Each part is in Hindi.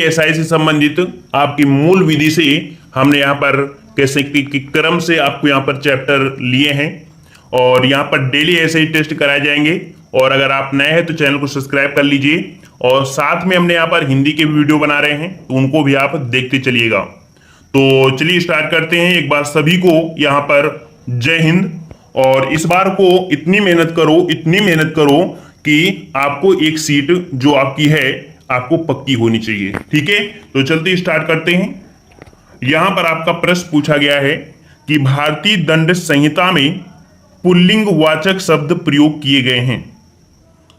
एसआई से संबंधित आपकी मूल विधि से हमने यहाँ पर कैसे कि क्रम से आपको यहाँ पर चैप्टर लिए हैं और यहाँ पर डेली ऐसे ही टेस्ट कराए जाएंगे। और अगर आप नए हैं तो चैनल को सब्सक्राइब कर लीजिए और साथ में हमने यहाँ पर हिंदी के वीडियो बना रहे हैं तो उनको भी आप देखते चलिएगा। तो चलिए स्टार्ट करते हैं। एक बार सभी को यहाँ पर जय हिंद। और इस बार को इतनी मेहनत करो कि आपको एक सीट जो आपकी है आपको पक्की होनी चाहिए। ठीक है, तो चलते स्टार्ट करते हैं। यहां पर आपका प्रश्न पूछा गया है कि भारतीय दंड संहिता में पुल्लिंग वाचक शब्द प्रयोग किए गए हैं।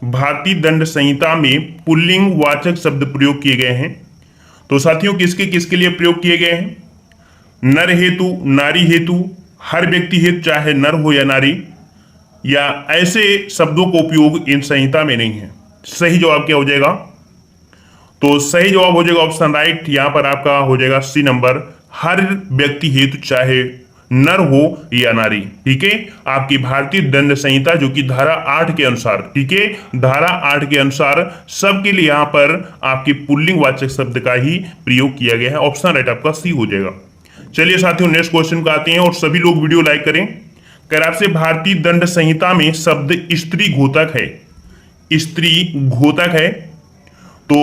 भारतीय दंड संहिता में पुल्लिंग वाचक शब्द प्रयोग किए गए हैं। तो साथियों किसके किसके लिए प्रयोग किए गए हैं? नर हेतु, नारी हेतु, हर व्यक्ति हेतु, चाहे नर हो या नारी, या ऐसे शब्दों का उपयोग इन संहिता में नहीं है। सही जवाब क्या हो जाएगा? तो सही जवाब हो जाएगा ऑप्शन राइट। यहां पर आपका हो जाएगा सी नंबर, हर व्यक्ति हेतु, चाहे नर हो या नारी। ठीक है, आपकी भारतीय दंड संहिता जो कि धारा 8 के अनुसार, ठीक है, धारा 8 के अनुसार सबके लिए यहां पर आपके पुल्लिंग वाचक शब्द का ही प्रयोग किया गया है। ऑप्शन राइट आपका सी हो जाएगा। चलिए साथियों नेक्स्ट क्वेश्चन का आते हैं और सभी लोग वीडियो लाइक करें। कर आपसे भारतीय दंड संहिता में शब्द स्त्री घोतक है, स्त्री घोतक है। तो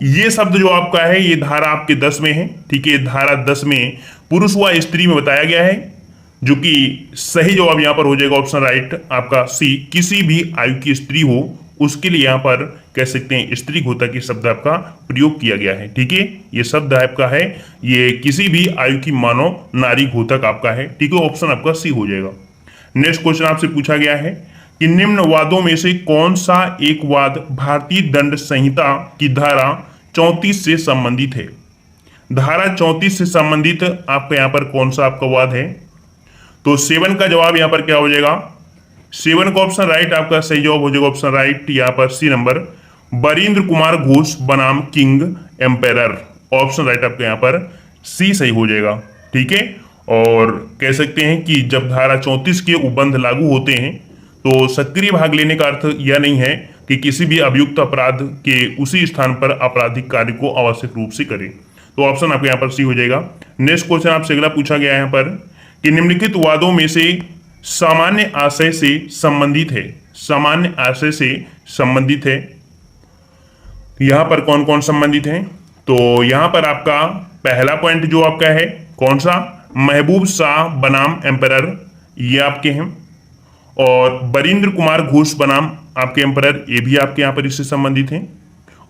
ये शब्द जो आपका है ये धारा आपके 10 में है। ठीक है, धारा 10 में पुरुष व स्त्री में बताया गया है, जो कि सही जवाब यहां पर हो जाएगा ऑप्शन राइट आपका सी। किसी भी आयु की स्त्री हो उसके लिए यहां पर कह सकते हैं स्त्री घोतक की शब्द आपका प्रयोग किया गया है। ठीक है, ये शब्द आपका है, ये किसी भी आयु की मानव नारी घोतक आपका है। ठीक है, ऑप्शन आपका सी हो जाएगा। नेक्स्ट क्वेश्चन आपसे पूछा गया है कि निम्न वादों में से कौन सा एक वाद भारतीय दंड संहिता की धारा 34 से संबंधित है? धारा 34 से संबंधित आपका यहां पर कौन सा आपका वाद है? तो 7 का जवाब यहां पर क्या हो जाएगा? 7 का ऑप्शन राइट आपका सही जवाब हो जाएगा ऑप्शन राइट यहां पर सी नंबर, बरिंद्र कुमार घोष बनाम किंग एम्पेरर। ऑप्शन राइट आपका यहां पर सी सही हो जाएगा। ठीक है, और कह सकते हैं कि जब धारा 34 के उपबंध लागू होते हैं तो सक्रिय भाग लेने का अर्थ यह नहीं है कि किसी भी अभियुक्त अपराध के उसी स्थान पर आपराधिक कार्य को आवश्यक रूप से करें। तो ऑप्शन आपके यहाँ पर सी हो जाएगा। नेक्स्ट क्वेश्चन आपसे अगला पूछा गया है यहाँ पर कि निम्नलिखित वादों में से सामान्य आशय से संबंधित है, सामान्य आशय से संबंधित है। यहां पर कौन कौन संबंधित है? तो यहां पर आपका पहला पॉइंट जो आपका है कौन सा? महबूब शाह बनाम एम्परर, ये आपके हैं। और बरिंद्र कुमार घोष बनाम आपके एम्परर, ये भी आपके यहां पर इससे संबंधित हैं।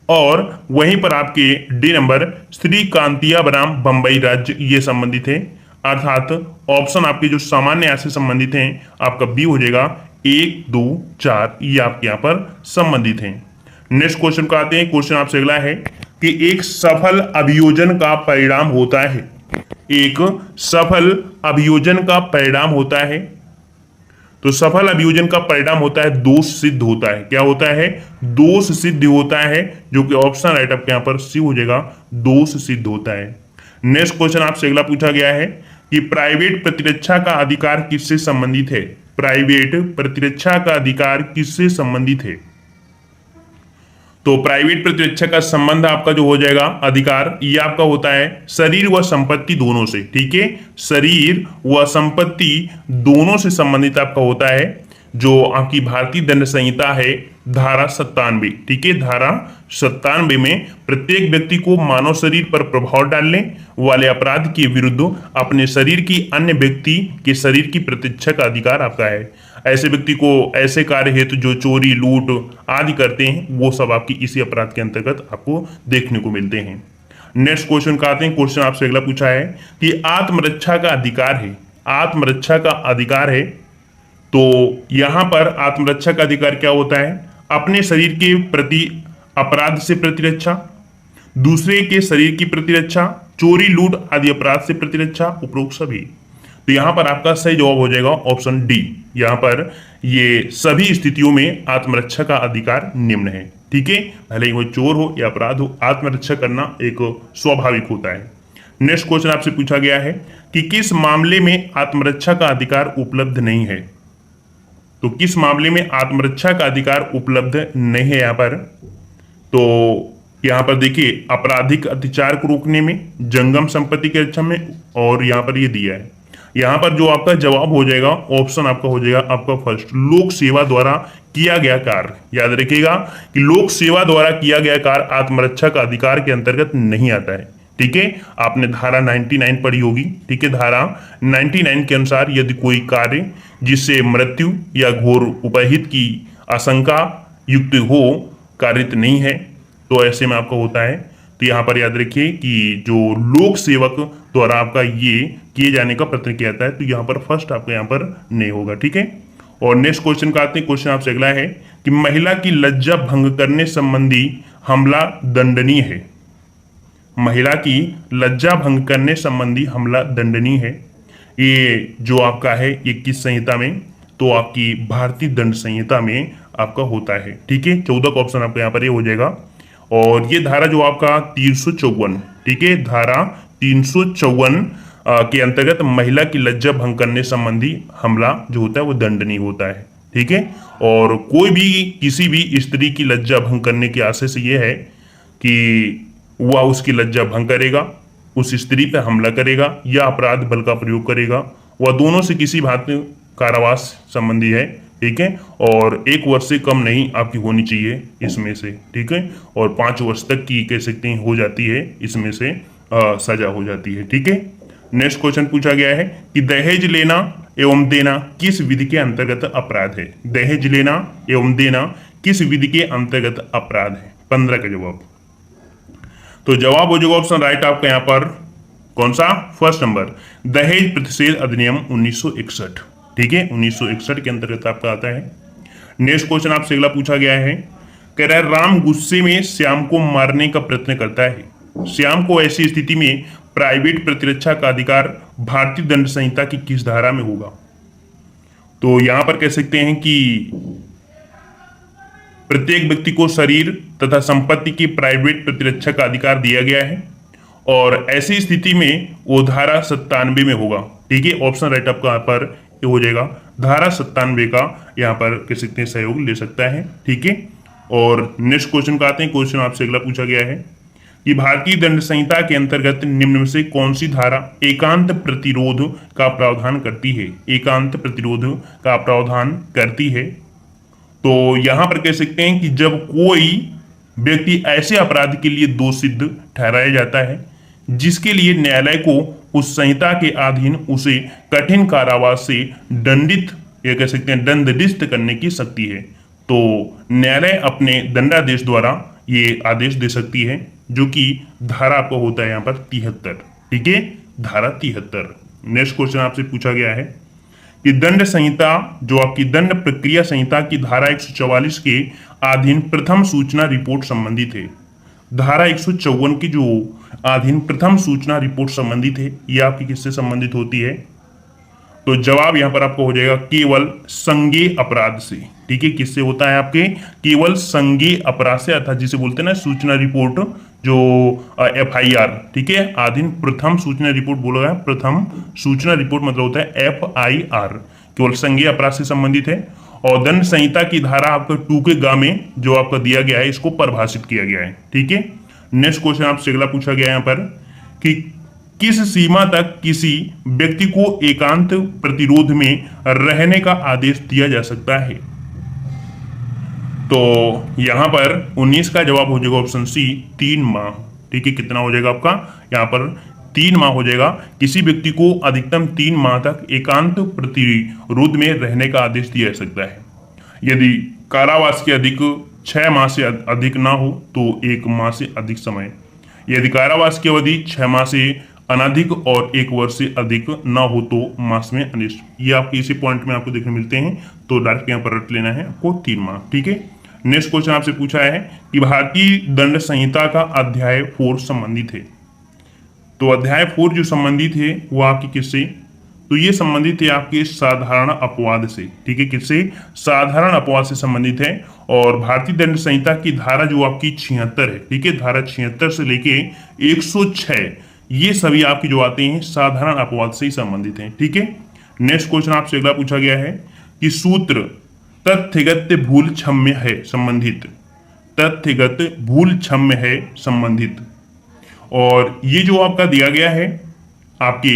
और वहीं पर आपके डी नंबर श्री कांतिया बनाम बंबई राज्य, ये संबंधित है। अर्थात ऑप्शन आपके जो सामान्य आय से संबंधित हैं आपका बी हो जाएगा। 1, 2, 4 ये आपके यहां पर संबंधित हैं। नेक्स्ट क्वेश्चन का आते हैं। क्वेश्चन आपसे अगला है कि एक सफल अभियोजन का परिणाम होता है, एक सफल अभियोजन का परिणाम होता है। तो सफल अभियोजन का परिणाम होता है दोष सिद्ध होता है। क्या होता है? दोष सिद्ध होता है, जो कि ऑप्शन राइट आपके यहां पर सी हो जाएगा, दोष सिद्ध होता है। नेक्स्ट क्वेश्चन आपसे अगला पूछा गया है कि प्राइवेट प्रतिरक्षा का अधिकार किससे संबंधित है? प्राइवेट प्रतिरक्षा का अधिकार किससे संबंधित है? तो प्राइवेट प्रतिरक्षा का संबंध आपका जो हो जाएगा अधिकार, ये आपका होता है शरीर व संपत्ति दोनों से। ठीक है, शरीर व संपत्ति दोनों से संबंधित आपका होता है, जो आपकी भारतीय दंड संहिता है धारा 97। ठीक है, धारा 97 में प्रत्येक व्यक्ति को मानव शरीर पर प्रभाव डालने वाले अपराध के विरुद्ध अपने शरीर की अन्य व्यक्ति के शरीर की प्रतिरक्षा का अधिकार आपका है। ऐसे व्यक्ति को ऐसे कार्य हेतु जो चोरी, लूट आदि करते हैं वो सब आपकी इसी अपराध के अंतर्गत आपको देखने को मिलते हैं। नेक्स्ट क्वेश्चन का आते हैं। क्वेश्चन आपसे अगला पूछा है कि आत्मरक्षा का अधिकार है, आत्मरक्षा का अधिकार है। तो यहां पर आत्मरक्षा का अधिकार क्या होता है? अपने शरीर के प्रति अपराध से प्रतिरक्षा, दूसरे के शरीर की प्रतिरक्षा, चोरी, लूट आदि अपराध से प्रतिरक्षा, उपरोक्त सभी। तो यहां पर आपका सही जवाब हो जाएगा ऑप्शन डी। यहां पर ये सभी स्थितियों में आत्मरक्षा का अधिकार निम्न है। ठीक है, भले ही वो चोर हो या अपराध हो, आत्मरक्षा करना एक स्वाभाविक होता है। नेक्स्ट क्वेश्चन आपसे पूछा गया है कि किस मामले में आत्मरक्षा का अधिकार उपलब्ध नहीं है? तो किस मामले में आत्मरक्षा का अधिकार उपलब्ध नहीं है यहां पर? तो यहाँ पर देखिए आपराधिक अत्याचार को रोकने में, जंगम संपत्ति के रक्षा में, और यहाँ पर ये दिया है। यहाँ पर जो आपका जवाब हो जाएगा, ऑप्शन आपका हो जाएगा आपका फर्स्ट, लोक सेवा द्वारा किया गया कार्य। याद रखिएगा कि लोक सेवा द्वारा किया गया कार्य आत्मरक्षा का अधिकार के अंतर्गत नहीं आता है। ठीक है, आपने धारा 99 पढ़ी होगी। ठीक है, धारा 99 के अनुसार यदि कोई कार्य जिससे मृत्यु या घोर उपहित की आशंका युक्त हो कारित नहीं है, तो ऐसे में आपका होता है। तो यहाँ पर याद रखिए कि जो लोक सेवक द्वारा आपका ये किए जाने का प्रयत्न किया जाता है, तो यहाँ पर फर्स्ट आपका यहाँ पर नहीं होगा। ठीक है, और नेक्स्ट क्वेश्चन का आते हैं। क्वेश्चन आपसे अगला है कि महिला की लज्जा भंग करने संबंधी हमला दंडनीय है। महिला की लज्जा भंग करने संबंधी हमला दंडनीय है। ये जो आपका है ये किस संहिता में, तो आपकी भारतीय दंड संहिता में आपका होता है। ठीक है, 14 का ऑप्शन आपका यहाँ पर ये हो जाएगा। और ये धारा जो आपका 354, ठीक है, धारा 354 के अंतर्गत महिला की लज्जा भंग करने संबंधी हमला जो होता है वो दंडनीय होता है। ठीक है, और कोई भी किसी भी स्त्री की लज्जा भंग करने के आशय से ये है कि वह उसकी लज्जा भंग करेगा, उस स्त्री पर हमला करेगा या अपराध बल का प्रयोग करेगा, वह दोनों से किसी भांति कारावास संबंधी है। ठीक है, और 1 वर्ष से कम नहीं आपकी होनी चाहिए इसमें से। ठीक है, और 5 वर्ष तक की कह सकते हैं हो जाती है, इसमें से सजा हो जाती है। ठीक है, नेक्स्ट क्वेश्चन पूछा गया है कि दहेज लेना एवं देना किस विधि के अंतर्गत अपराध है। दहेज लेना एवं देना किस विधि के अंतर्गत अपराध है, 15 का जवाब। तो जवाब हो जाएगा ऑप्शन राइट आपका यहाँ पर कौन सा, फर्स्ट नंबर, दहेज प्रतिषेध अधिनियम 1961। ठीक है, 1961 के अंतर्गत आपका आता है। नेक्स्ट क्वेश्चन आपसे अगला पूछा गया है, कह रहा है राम गुस्से में श्याम को मारने का प्रयत्न करता है। श्याम को ऐसी स्थिति में प्राइवेट प्रतिरक्षा का अधिकार भारतीय दंड संहिता की किस धारा में होगा। तो यहां पर कह सकते हैं कि प्रत्येक व्यक्ति को शरीर तथा संपत्ति की प्राइवेट प्रतिरक्षा का अधिकार दिया गया है, और ऐसी स्थिति में वो धारा 97 में होगा। ठीक है, ऑप्शन राइट आपका यहाँ पर ये हो जाएगा, धारा 97 का यहाँ पर कह सकते हैं सहयोग ले सकता है। ठीक है, और नेक्स्ट क्वेश्चन का आते हैं। क्वेश्चन आपसे अगला पूछा गया है कि भारतीय दंड संहिता के अंतर्गत निम्न में से कौन सी धारा एकांत प्रतिरोध का प्रावधान करती है। एकांत प्रतिरोध का प्रावधान करती है, तो यहां पर कह सकते हैं कि जब कोई व्यक्ति ऐसे अपराध के लिए दोषित ठहराया जाता है जिसके लिए न्यायालय को उस संहिता के अधीन उसे कठिन कारावास से दंडित या कह सकते हैं दंडनिष्ठ करने की शक्ति है, तो न्यायालय अपने दंडादेश द्वारा ये आदेश दे सकती है, जो कि धारा आपको होता है यहाँ पर 73। ठीक है, धारा 73। नेक्स्ट क्वेश्चन आपसे पूछा गया है कि दंड संहिता जो आपकी दंड प्रक्रिया संहिता की धारा 144 के अधीन प्रथम सूचना रिपोर्ट संबंधित है। धारा 154 की जो अधीन प्रथम सूचना रिपोर्ट संबंधित है, यह आपकी किससे संबंधित होती है। तो जवाब यहां पर आपको हो जाएगा केवल संज्ञेय अपराध से। ठीक है, किससे होता है आपके, केवल संज्ञेय अपराध से, अर्थात जिसे बोलते हैं ना सूचना रिपोर्ट, जो FIR। ठीक है, अधीन प्रथम सूचना रिपोर्ट बोला गया, प्रथम सूचना रिपोर्ट मतलब होता है FIR, केवल संज्ञेय अपराध से संबंधित है। और दंड संहिता की धारा आपका 2 के ग में जो आपका दिया गया है इसको परिभाषित किया गया है। ठीक है, नेक्स्ट क्वेश्चन आपसे अगला पूछा गया है यहाँ पर कि किस सीमा तक किसी व्यक्ति को एकांत प्रतिरोध में रहने का आदेश दिया जा सकता है। तो यहां पर 19 का जवाब हो जाएगा ऑप्शन सी, 3 माह। ठीक है, कितना हो जाएगा आपका यहाँ पर 3 माह हो जाएगा। किसी व्यक्ति को अधिकतम 3 माह तक एकांत प्रतिरोध में रहने का आदेश दिया जा सकता है। यदि कारावास के अधिक 6 माह से अधिक ना हो तो 1 माह से अधिक समय, यदि कारावास की अवधि 6 माह से अनधिक और 1 वर्ष से अधिक ना हो तो मास में अनिष्ट। ये आपके इसी पॉइंट में आपको देखने मिलते हैं, तो डायरेक्ट यहाँ पर रट लेना है आपको 3 माह। ठीक है, नेक्स्ट क्वेश्चन आपसे पूछा है कि भारतीय दंड संहिता का अध्याय 4 संबंधित है। तो अध्याय 4 जो संबंधित है वो आपकी किससे, तो ये संबंधित है आपके साधारण अपवाद से। ठीक है, किससे, साधारण अपवाद से संबंधित है। और भारतीय दंड संहिता की धारा जो आपकी 76 है, ठीक है, धारा 76 से लेके 106 ये सभी आपकी जो आते हैं साधारण अपवाद से ही संबंधित हैं। ठीक है, नेक्स्ट क्वेश्चन आपसे अगला पूछा गया है कि सूत्र तथ्यगत भूल क्षम्य है संबंधित, तथ्यगत भूल क्षम्य है संबंधित। और ये जो आपका दिया गया है आपके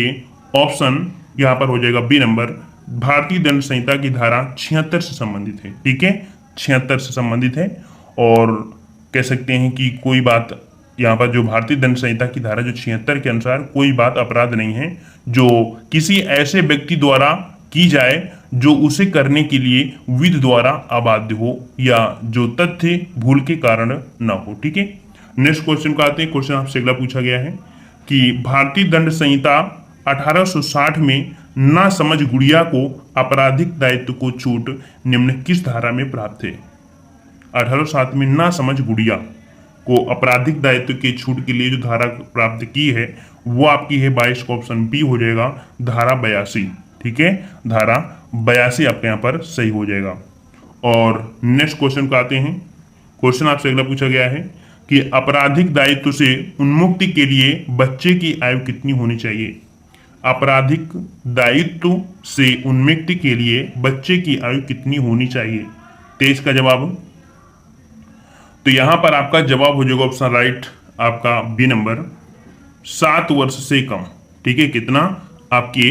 ऑप्शन यहां पर हो जाएगा बी नंबर, भारतीय दंड संहिता की धारा 76 से संबंधित है। ठीक है, 76 से संबंधित है। और कह सकते हैं कि कोई बात यहाँ पर जो भारतीय दंड संहिता की धारा जो 76 के अनुसार कोई बात अपराध नहीं है जो किसी ऐसे व्यक्ति द्वारा की जाए जो उसे करने के लिए विधि द्वारा अबाध्य हो या जो तथ्य भूल के कारण न हो। ठीक है, नेक्स्ट क्वेश्चन को आते हैं। क्वेश्चन आपसे अगला पूछा गया है कि भारतीय दंड संहिता 1860 में नासमझ गुड़िया को आपराधिक दायित्व को छूट निम्न किस धारा में प्राप्त है? 1860 में नासमझ गुड़िया को आपराधिक दायित्व के छूट के लिए जो धारा प्राप्त की है वो आपकी है 22 का ऑप्शन बी हो जाएगा, धारा 82। ठीक है, धारा 82 आपके यहाँ पर सही हो जाएगा। और नेक्स्ट क्वेश्चन को आते हैं। क्वेश्चन आपसे अगला पूछा गया है कि आपराधिक दायित्व से उन्मुक्ति के लिए बच्चे की आयु कितनी होनी चाहिए? आपराधिक दायित्व से उन्मुक्ति के लिए बच्चे की आयु कितनी होनी चाहिए? 23 का जवाब। तो यहां पर आपका जवाब हो जाएगा ऑप्शन राइट आपका बी नंबर, 7 वर्ष से कम। ठीक है, कितना आपके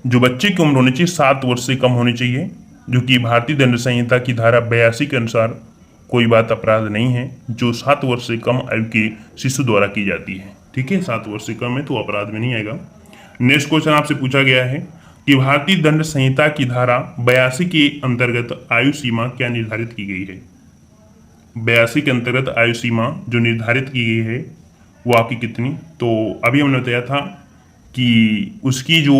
जो बच्चे की उम्र होनी चाहिए 7 वर्ष से कम होनी चाहिए, जो कि भारतीय दंड संहिता की धारा 82 के अनुसार कोई बात अपराध नहीं है जो 7 वर्ष से कम आयु के शिशु द्वारा की जाती है। ठीक है, 7 वर्ष से कम है तो अपराध में नहीं आएगा। नेक्स्ट क्वेश्चन आपसे पूछा गया है कि भारतीय दंड संहिता की धारा 82 के अंतर्गत आयु सीमा क्या निर्धारित की गई है? 82 के अंतर्गत आयु सीमा जो निर्धारित की गई है वो आपकी कितनी? तो अभी हमने बताया था कि उसकी जो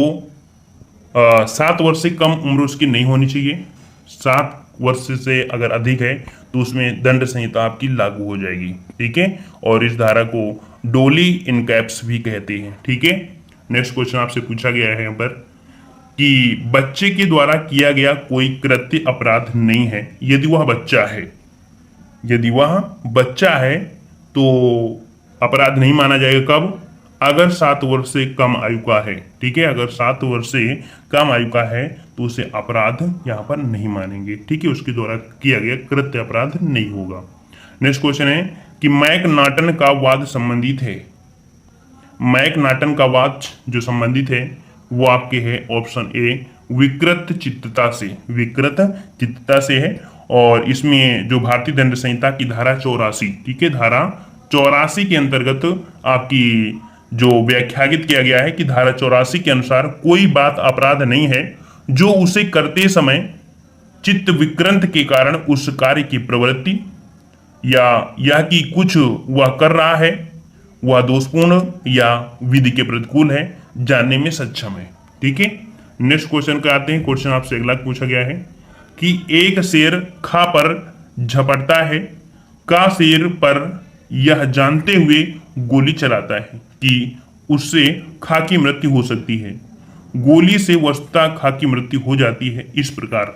7 वर्ष से कम उम्र उसकी नहीं होनी चाहिए। 7 वर्ष से अगर अधिक है तो उसमें दंड संहिता आपकी लागू हो जाएगी। ठीक है, और इस धारा को डोली इन कैप्स भी कहते हैं। ठीक है, नेक्स्ट क्वेश्चन आपसे पूछा गया है यहाँ पर कि बच्चे के द्वारा किया गया कोई कृत्य अपराध नहीं है यदि वह बच्चा है। यदि वह बच्चा है तो अपराध नहीं माना जाएगा। कब? अगर 7 वर्ष से कम आयु का है। ठीक है, अगर 7 वर्ष से कम आयु का है तो उसे अपराध यहाँ पर नहीं मानेंगे। ठीक है, उसके द्वारा किया गया कृत्य अपराध नहीं होगा। नेक्स्ट क्वेश्चन है कि मैकनाटन का वाद संबंधित है। मैकनाटन का वाद जो संबंधित है वो आपके है ऑप्शन ए, विकृत चित्तता से। विकृत चित्तता से है और इसमें जो भारतीय दंड संहिता की धारा 84, ठीक है, धारा 84 के अंतर्गत आपकी जो व्याख्यायित किया गया है कि धारा 84 के अनुसार कोई बात अपराध नहीं है जो उसे करते समय चित्त विकृत के कारण उस कार्य की प्रवृत्ति या यह कि कुछ वह कर रहा है वह दोषपूर्ण या विधि के प्रतिकूल है जानने में सक्षम है। ठीक है, नेक्स्ट क्वेश्चन का आते हैं। क्वेश्चन आपसे अगला पूछा गया है कि एक शेर खा पर झपटता है, का शेर पर यह जानते हुए गोली चलाता है कि उससे खा की मृत्यु हो सकती है। गोली से वस्तुतः खा की मृत्यु हो जाती है। इस प्रकार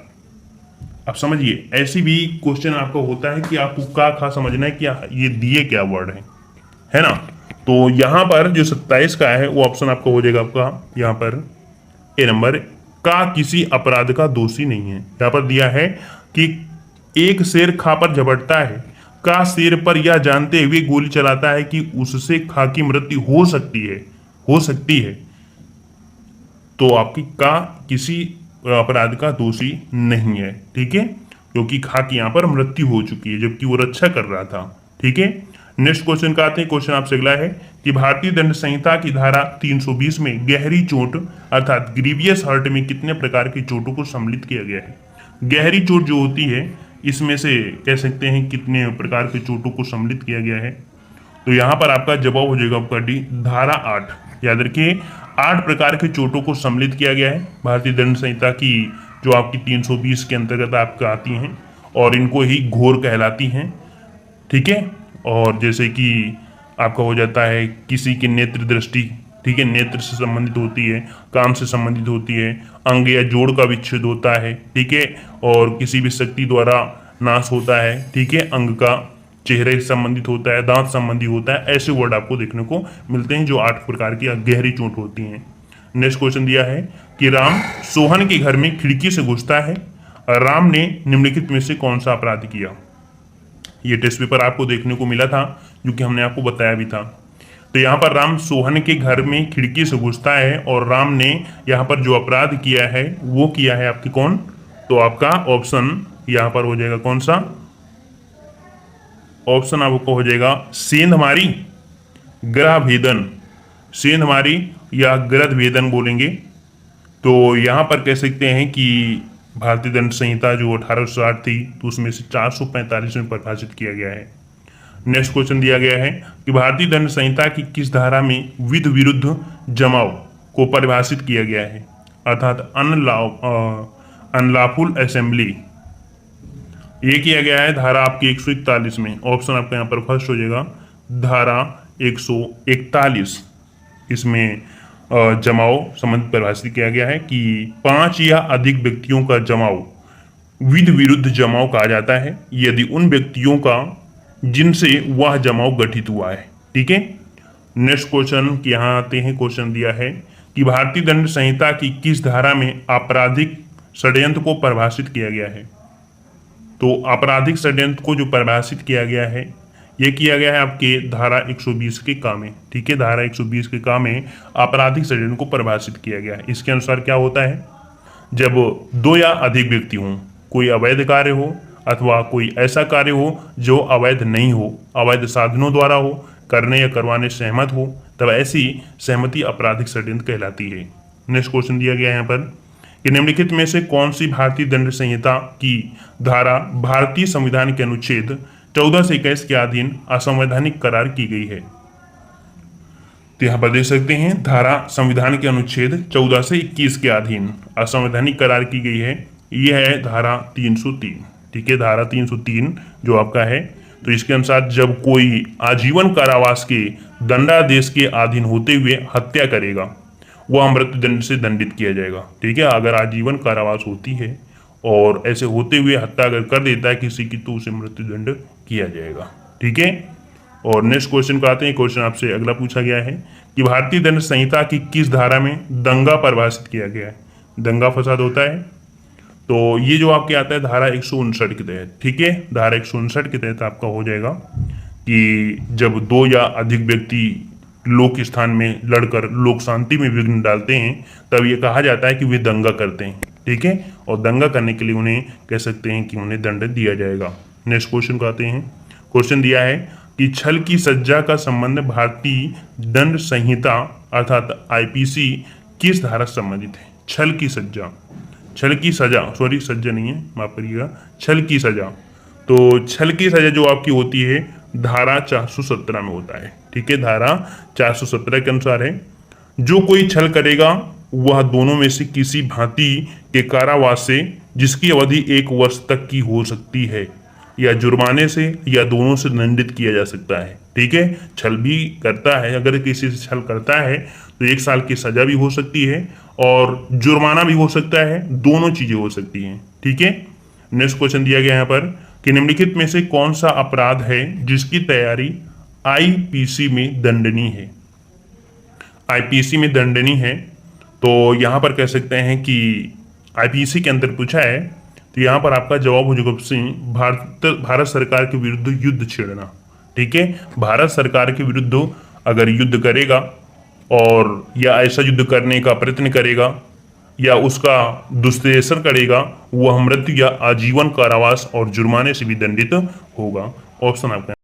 आप समझिए, ऐसी भी क्वेश्चन आपका होता है कि आपको का खा समझना है कि ये दिए क्या वर्ड है ना। तो यहां पर जो 27 का है वो ऑप्शन आपका हो जाएगा आपका यहाँ पर ए नंबर, का किसी अपराध का दोषी नहीं है। यहाँ पर दिया है कि एक शेर खा पर झपटता है, का शेर पर यह जानते हुए गोली चलाता है कि उससे खा की मृत्यु हो सकती है। तो आपकी का किसी अपराध का दोषी नहीं है। ठीक है, क्योंकि खा की यहाँ पर मृत्यु हो चुकी है जबकि वो रक्षा कर रहा था। ठीक है, नेक्स्ट क्वेश्चन का आते हैं। क्वेश्चन आपसे अगला है कि भारतीय दंड संहिता की धारा 320 में गहरी चोट अर्थात ग्रीवियस हर्ट में कितने प्रकार की चोटों को सम्मिलित किया गया है? गहरी चोट जो होती है इसमें से कह सकते हैं कितने प्रकार के चोटों को सम्मिलित किया गया है? तो यहाँ पर आपका जवाब हो जाएगा आपका डी, धारा 8। याद रखिए 8 प्रकार के चोटों को सम्मिलित किया गया है भारतीय दंड संहिता की जो आपकी 320 के अंतर्गत आपका आती हैं और इनको ही घोर कहलाती हैं। ठीक है, और जैसे कि आपका हो जाता है किसी की नेत्र दृष्टि, ठीक है, नेत्र से संबंधित होती है, काम से संबंधित होती है, अंग या जोड़ का विच्छेद होता है। ठीक है, और किसी भी शक्ति द्वारा नाश होता है। ठीक है, अंग का चेहरे से संबंधित होता है, दांत संबंधी होता है। ऐसे वर्ड आपको देखने को मिलते हैं जो 8 प्रकार की गहरी चोट होती हैं। नेक्स्ट क्वेश्चन दिया है कि राम सोहन के घर में खिड़की से घुसता है, राम ने निम्नलिखित में से कौन सा अपराध किया? ये टेस्ट पेपर आपको देखने को मिला था, जो कि हमने आपको बताया भी था। तो यहाँ पर राम सोहन के घर में खिड़की से घुसता है और राम ने यहाँ पर जो अपराध किया है वो किया है आपकी कौन? तो आपका ऑप्शन यहाँ पर हो जाएगा कौन सा? ऑप्शन आपको हो जाएगा सेंधमारी, ग्रह भेदन, सेंधमारी या ग्रह भेदन बोलेंगे। तो यहाँ पर कह सकते हैं कि भारतीय दंड संहिता जो 1860 थी तो उसमें से 445 में परिभाषित किया गया है। नेक्स्ट क्वेश्चन दिया गया है कि भारतीय दंड संहिता की किस धारा में विध विरुद्ध जमाव को परिभाषित किया गया है, अर्थात अनलॉफुल असेंबली। ये किया गया है धारा आपकी 141 में। ऑप्शन आपका यहाँ पर फर्स्ट हो जाएगा धारा 141। इसमें जमाव संबंध परिभाषित किया गया है कि 5 या अधिक व्यक्तियों का जमाव विध विरुद्ध जमाव कहा जाता है यदि उन व्यक्तियों का जिनसे वह जमाव गठित हुआ है। ठीक है। नेक्स्ट क्वेश्चन की यहाँ आते हैं। क्वेश्चन दिया है कि भारतीय दंड संहिता की किस धारा में आपराधिक षड्यंत्र को परिभाषित किया गया है। तो आपराधिक षड्यंत्र को जो परिभाषित किया गया है यह किया गया है आपके धारा 120 के का में। ठीक है, धारा 120 के का में आपराधिक षड्यंत्र को परिभाषित किया गया है। इसके अनुसार क्या होता है, जब 2 या अधिक व्यक्ति हों, कोई अवैध कार्य हो अथवा कोई ऐसा कार्य हो जो अवैध नहीं हो, अवैध साधनों द्वारा हो, करने या करवाने सहमत हो, तब ऐसी सहमति आपराधिक षड्यंत्र कहलाती है। नेक्स्ट क्वेश्चन दिया गया है यहाँ पर कि निम्नलिखित में से कौन सी भारतीय दंड संहिता की धारा भारतीय संविधान के अनुच्छेद 14 से 21 के अधीन असंवैधानिक करार की गई है। तो यहाँ पर देख सकते हैं धारा संविधान के अनुच्छेद 14 से 21 के अधीन असंवैधानिक करार की गई है। यह है धारा 303। ठीक है, धारा 303 जो आपका है, तो इसके अनुसार जब कोई आजीवन कारावास के दंडादेश के अधीन होते हुए हत्या करेगा वह मृत्यु दंड से दंडित किया जाएगा। ठीक है, अगर आजीवन कारावास होती है और ऐसे होते हुए हत्या अगर कर देता है किसी की तो उसे मृत्यु दंड किया जाएगा। ठीक है। और नेक्स्ट क्वेश्चन को आते हैं। क्वेश्चन आपसे अगला पूछा गया है कि भारतीय दंड संहिता की किस धारा में दंगा परिभाषित किया गया है। दंगा फसाद होता है तो ये जो आपके आता है धारा 159 के तहत। ठीक है, धारा 159 के तहत आपका हो जाएगा कि जब 2 या अधिक व्यक्ति लोक स्थान में लड़कर लोक शांति में विघ्न डालते हैं तब ये कहा जाता है कि वे दंगा करते हैं। ठीक है, और दंगा करने के लिए उन्हें कह सकते हैं कि उन्हें दंड दिया जाएगा। नेक्स्ट क्वेश्चन को आते हैं। क्वेश्चन दिया है कि छल की सज्जा का संबंध भारतीय दंड संहिता अर्थात आईपीसी किस धारा से संबंधित है। छल की सज्जा, छल की सजा, सॉरी सज्जा नहीं है, माफ करिएगा, छल की सजा। तो छल की सजा जो आपकी होती है धारा 417 में होता है। ठीक है, धारा 417 के अनुसार है जो कोई छल करेगा वह दोनों में से किसी भांति के कारावास से जिसकी अवधि 1 वर्ष तक की हो सकती है या जुर्माने से या दोनों से दंडित किया जा सकता है। ठीक है, छल भी करता है, अगर किसी से छल करता है तो 1 साल की सजा भी हो सकती है और जुर्माना भी हो सकता है, दोनों चीजें हो सकती हैं। ठीक है। नेक्स्ट क्वेश्चन दिया गया यहाँ पर कि निम्नलिखित में से कौन सा अपराध है जिसकी तैयारी आईपीसी में दंडनीय है। आईपीसी में दंडनीय है तो यहाँ पर कह सकते हैं कि आईपीसी के अंदर पूछा है तो यहाँ पर आपका जवाब हो जाएगा सिंह भारत सरकार के विरुद्ध युद्ध छेड़ना। ठीक है, भारत सरकार के विरुद्ध अगर युद्ध करेगा और या ऐसा युद्ध करने का प्रयत्न करेगा या उसका दुष्प्रचार करेगा वह मृत्यु या आजीवन कारावास और जुर्माने से भी दंडित होगा। ऑप्शन आपका